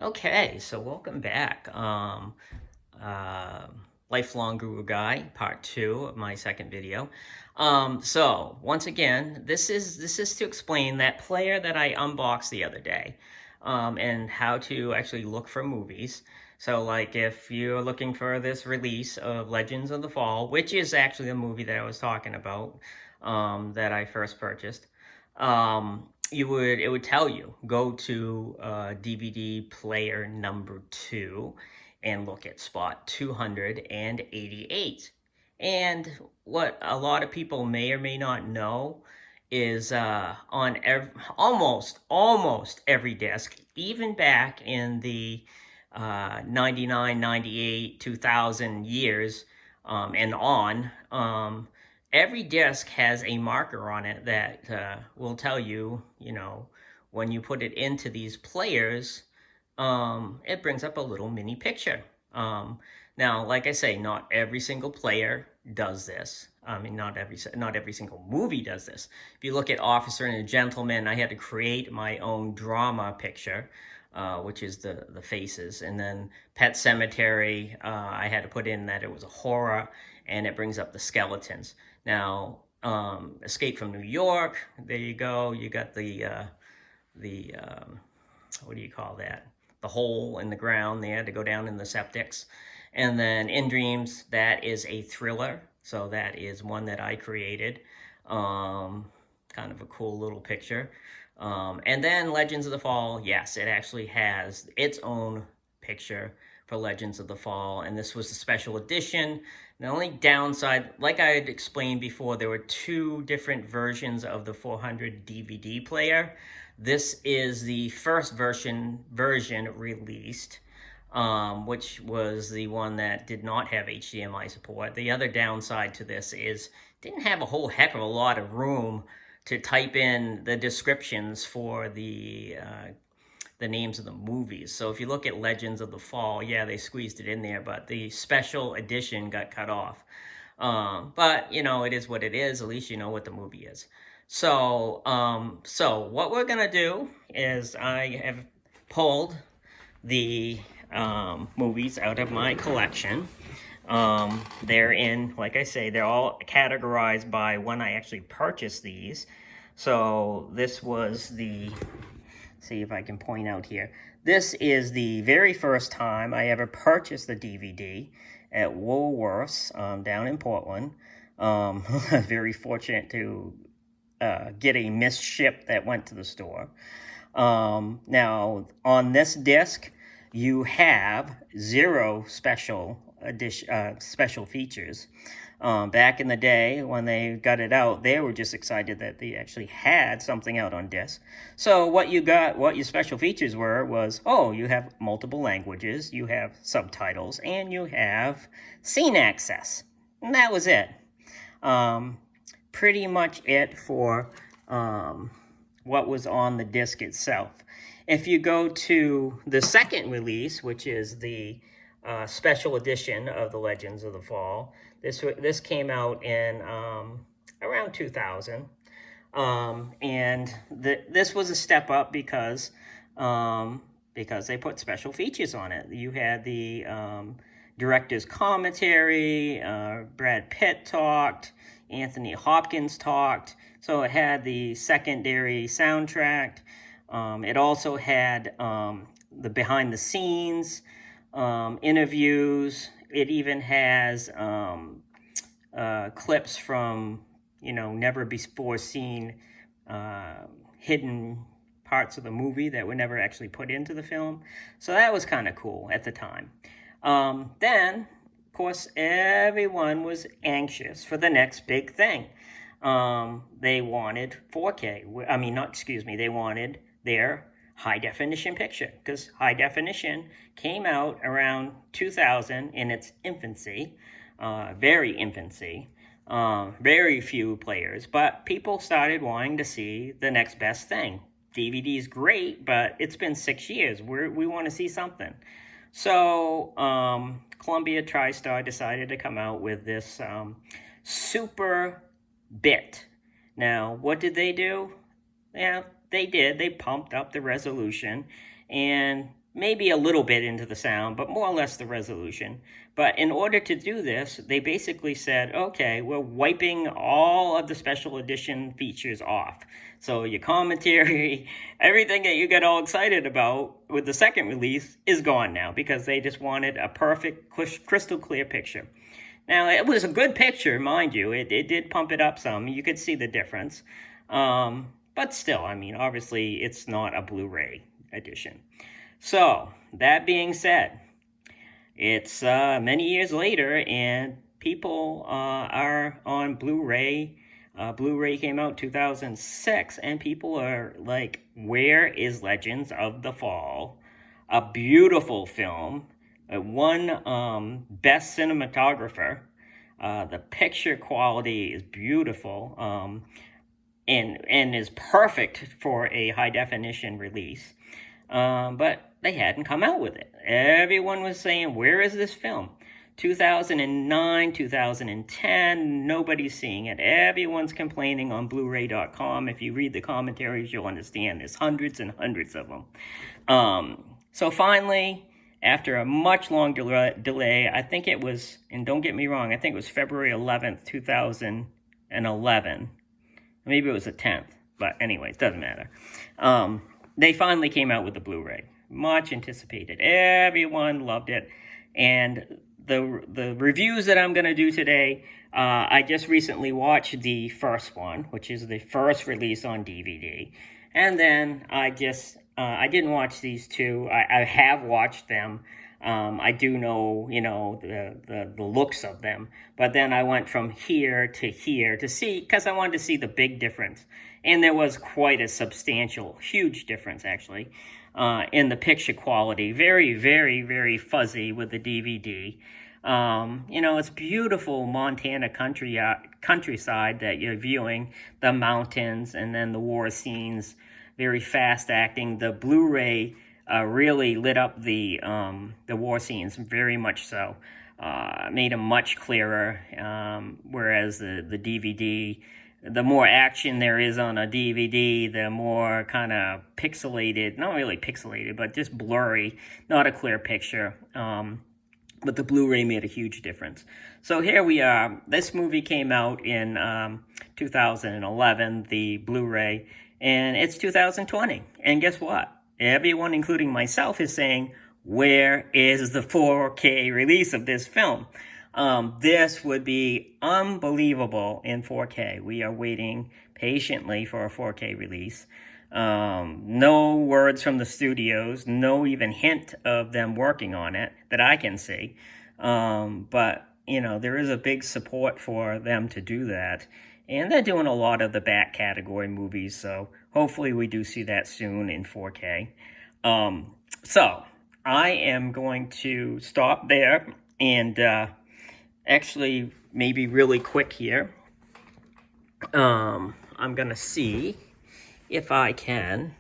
Okay, so welcome back. Uh, Lifelong Guru Guy, part two of my second video. So once again, this is to explain that player that I unboxed the other day, and how to actually look for movies. So like if you're looking for this release of Legends of the Fall, which is actually the movie that I was talking about, that I first purchased. It would tell you go to DVD player number 2 and look at spot 288. And what a lot of people may or may not know is almost every disc, even back in the 99, 98, 2000 years, and on, every disc has a marker on it that will tell you, when you put it into these players, it brings up a little mini picture. Now, like I say, not every single player does this. I mean, not every single movie does this. If you look at Officer and a Gentleman, I had to create my own drama picture, which is the faces, and then Pet Cemetery, I had to put in that it was a horror, and it brings up the skeletons. Now, Escape from New York, there you go. You got the what do you call that? The hole in the ground. They had to go down in the septics. And then In Dreams, that is a thriller. So that is one that I created. Kind of a cool little picture. And then Legends of the Fall, yes, it actually has its own picture for Legends of the Fall, and this was a special edition. The only downside, like I had explained before, there were two different versions of the 400 DVD player. This is the first version released, which was the one that did not have HDMI support. The other downside to this is it didn't have a whole heck of a lot of room to type in the descriptions for the names of the movies. So if you look at Legends of the Fall, yeah, they squeezed it in there, but the special edition got cut off. But it is what it is. At least you know what the movie is. So what we're gonna do is I have pulled the movies out of my collection. They're in, like I say, they're all categorized by when I actually purchased these. So this was see if I can point out here. This is the very first time I ever purchased the DVD at Woolworths down in Portland. Very fortunate to get a missed ship that went to the store. Now, on this disc, you have 0 special features. Back in the day when they got it out, they were just excited that they actually had something out on disc. So what your special features was, you have multiple languages, you have subtitles, and you have scene access. And that was it. Pretty much it for what was on the disc itself. If you go to the second release, which is the special edition of the Legends of the Fall, this came out in around 2000, and this was a step up because they put special features on it. You had the director's commentary, Brad Pitt talked, Anthony Hopkins talked, so it had the secondary soundtrack. It also had the behind the scenes interviews. It even has clips from never before seen hidden parts of the movie that were never actually put into the film. So that was kind of cool at the time. Then, of course, everyone was anxious for the next big thing. They wanted 4K. I mean, they wanted their high definition picture, because high definition came out around 2000 in its infancy, very infancy, very few players, but people started wanting to see the next best thing. DVD's great, but it's been 6 years. We want to see something. So Columbia TriStar decided to come out with this SuperBit. Now, what did they do? Yeah, they pumped up the resolution, and maybe a little bit into the sound, but more or less the resolution. But in order to do this, they basically said, okay, we're wiping all of the special edition features off. So your commentary, everything that you got all excited about with the second release is gone now, because they just wanted a perfect, crystal clear picture. Now, it was a good picture, mind you. It did pump it up some. You could see the difference. But still, I mean, obviously, it's not a Blu-ray edition. So, that being said, it's many years later, and people are on Blu-ray. Blu-ray came out 2006, and people are like, where is Legends of the Fall? A beautiful film. Won Best Cinematographer. The picture quality is beautiful, and is perfect for a high-definition release. But they hadn't come out with it. Everyone was saying, where is this film? 2009, 2010, nobody's seeing it. Everyone's complaining on Blu-ray.com. If you read the commentaries, you'll understand there's hundreds and hundreds of them. So finally, after a much long delay, I think it was, and don't get me wrong, I think it was February 11th, 2011. Maybe it was the 10th, but anyway, it doesn't matter. They finally came out with the Blu-ray. Much anticipated. Everyone loved it. And the reviews that I'm going to do today, I just recently watched the first one, which is the first release on DVD. And then I didn't watch these two. I have watched them. I do know, the looks of them. But then I went from here to see, because I wanted to see the big difference. And there was quite a substantial, huge difference, actually, in the picture quality. Very, very, very fuzzy with the DVD. It's beautiful Montana countryside that you're viewing, the mountains, and then the war scenes, very fast acting. The Blu-ray really lit up the war scenes, very much so. Made them much clearer, whereas the DVD, the more action there is on a DVD, the more kind of pixelated, not really pixelated, but just blurry, not a clear picture. But the Blu-ray made a huge difference. So here we are. This movie came out in 2011, the Blu-ray, and it's 2020. And guess what? Everyone, including myself, is saying, where is the 4K release of this film? This would be unbelievable in 4K. We are waiting patiently for a 4K release. No words from the studios, no even hint of them working on it that I can see. But, there is a big support for them to do that. And they're doing a lot of the back category movies, so hopefully we do see that soon in 4K. So I am going to stop there and actually maybe really quick here. I'm going to see if I can